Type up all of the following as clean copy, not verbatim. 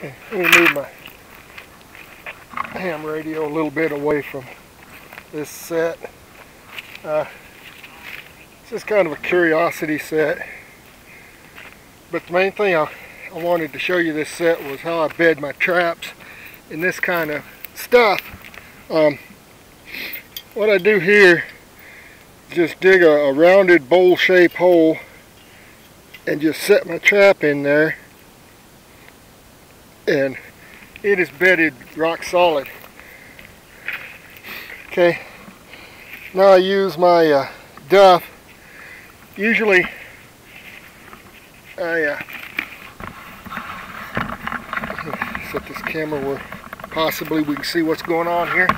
Let me move my ham radio a little bit away from this set. It's just kind of a curiosity set. But the main thing I wanted to show you this set was how I bed my traps in this kind of stuff. What I do here is just dig a rounded bowl-shaped hole and just set my trap in there, and it is bedded rock solid. Okay, now I use my duff. Usually I set this camera where possibly we can see what's going on here.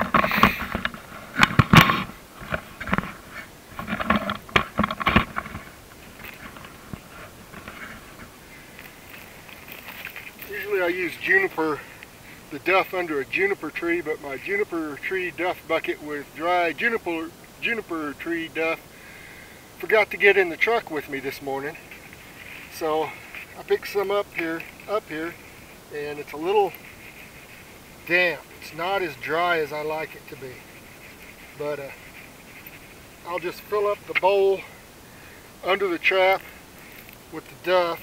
Usually I use the duff under a juniper tree, but my juniper tree duff bucket with dry juniper tree duff forgot to get in the truck with me this morning. So I picked some up here, and it's a little damp. It's not as dry as I like it to be. But I'll just fill up the bowl under the trap with the duff,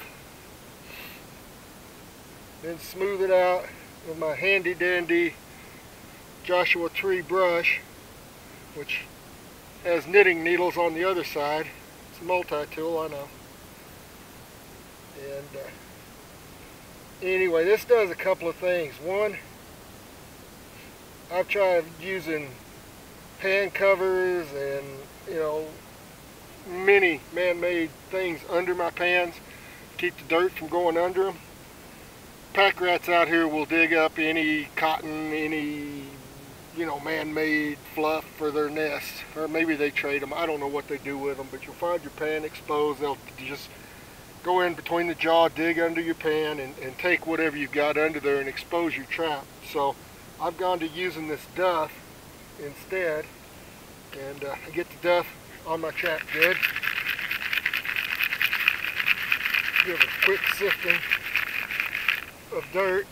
then smooth it out with my handy dandy Joshua Tree brush, which has knitting needles on the other side. It's a multi-tool, I know. And anyway, this does a couple of things. One, I've tried using pan covers and, you know, many man-made things under my pans to keep the dirt from going under them. Pack rats out here will dig up any cotton, any, you know, man-made fluff for their nests, or maybe they trade them. I don't know what they do with them, but you'll find your pan exposed. They'll just go in between the jaw, dig under your pan, and take whatever you've got under there and expose your trap. So I've gone to using this duff instead, and I get the duff on my trap good. Give a quick sifting of dirt.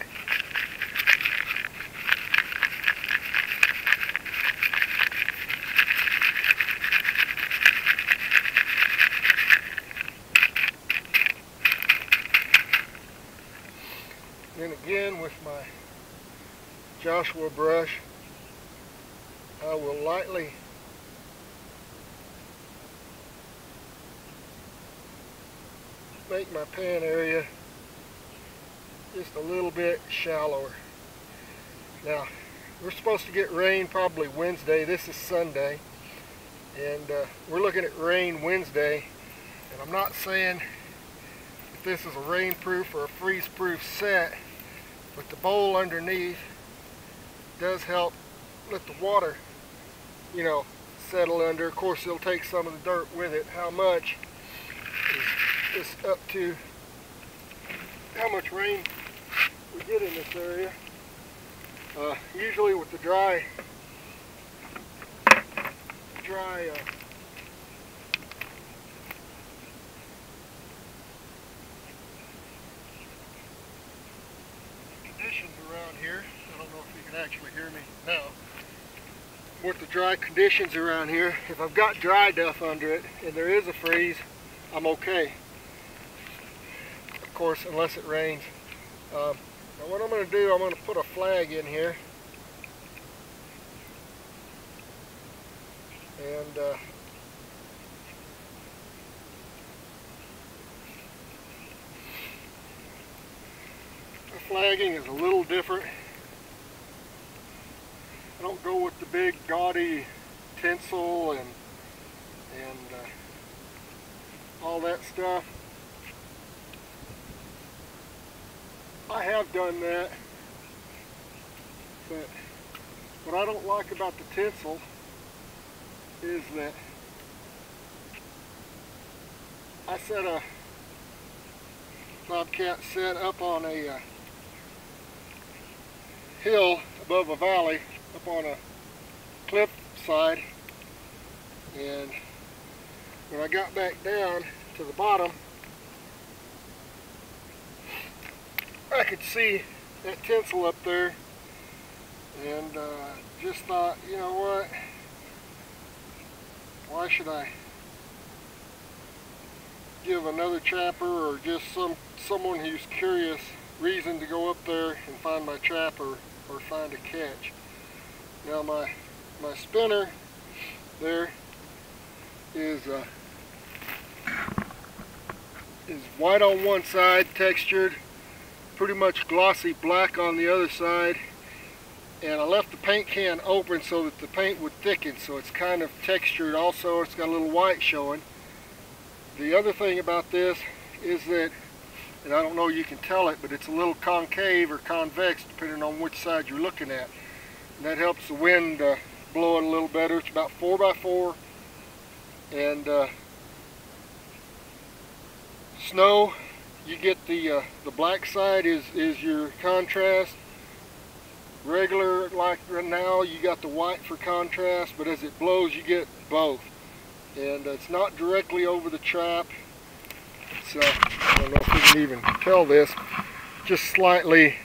Then again with my Joshua brush, I will lightly make my pan area just a little bit shallower. Now, we're supposed to get rain probably Wednesday. This is Sunday, and we're looking at rain Wednesday, and I'm not saying if this is a rainproof or a freeze-proof set, but the bowl underneath does help let the water, you know, settle under. Of course, it'll take some of the dirt with it. How much is up to how much rain we get in this area. Usually with the dry conditions around here, I don't know if you can actually hear me now. With the dry conditions around here, if I've got dry duff under it and there is a freeze, I'm okay. Of course, unless it rains. Now what I'm going to do, I'm going to put a flag in here. And the flagging is a little different. I don't go with the big gaudy tinsel and all that stuff. I have done that, but what I don't like about the tinsel is that I set a bobcat set up on a hill above a valley, up on a cliff side, and when I got back down to the bottom, I could see that tinsel up there, and just thought, you know what, why should I give another trapper or just someone who's curious reason to go up there and find my trapper or find a catch. Now my spinner there is white on one side, textured, pretty much glossy black on the other side, and I left the paint can open so that the paint would thicken, so it's kind of textured also. It's got a little white showing. The other thing about this is that, and I don't know you can tell it, but it's a little concave or convex depending on which side you're looking at. And that helps the wind blow it a little better. It's about 4x4, and snow, you get the black side is your contrast. Regular, like right now, you got the white for contrast, but as it blows you get both. And it's not directly over the trap. It's, I don't know if you can even tell this, just slightly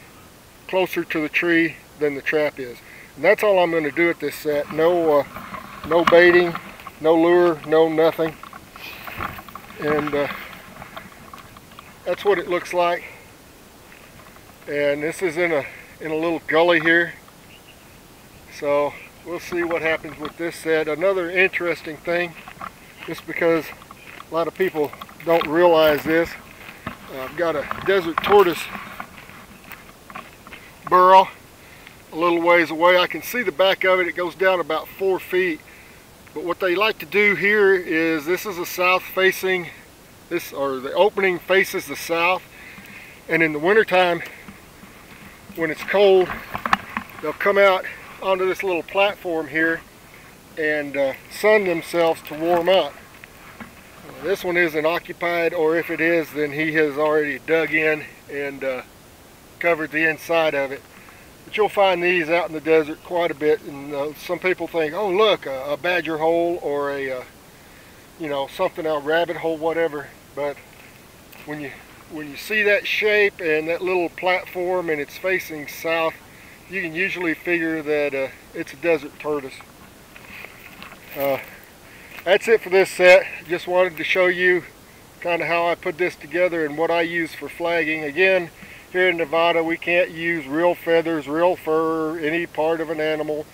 closer to the tree than the trap is. And that's all I'm going to do at this set. No baiting, no lure, no nothing. And that's what it looks like. And this is in a little gully here. So we'll see what happens with this set. Another interesting thing, just because a lot of people don't realize this, I've got a desert tortoise burrow a little ways away. I can see the back of it. It goes down about 4 feet. But what they like to do here is, this is a south facing, the opening faces the south, and in the wintertime when it's cold, they'll come out onto this little platform here and sun themselves to warm up. This one isn't occupied, or if it is, then he has already dug in and covered the inside of it. But you'll find these out in the desert quite a bit, and some people think, oh look, a badger hole or a you know, something else, rabbit hole, whatever. But when you see that shape and that little platform and it's facing south, you can usually figure that it's a desert tortoise. That's it for this set. Just wanted to show you kind of how I put this together and what I use for flagging. Again, here in Nevada we can't use real feathers, real fur, any part of an animal.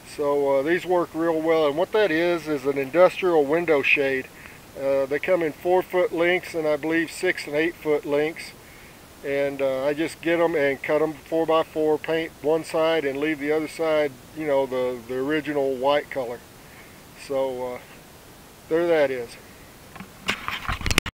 So these work real well. And what that is an industrial window shade. They come in 4-foot lengths and I believe 6- and 8-foot lengths. And I just get them and cut them 4x4, paint one side and leave the other side, you know, the original white color. So there that is.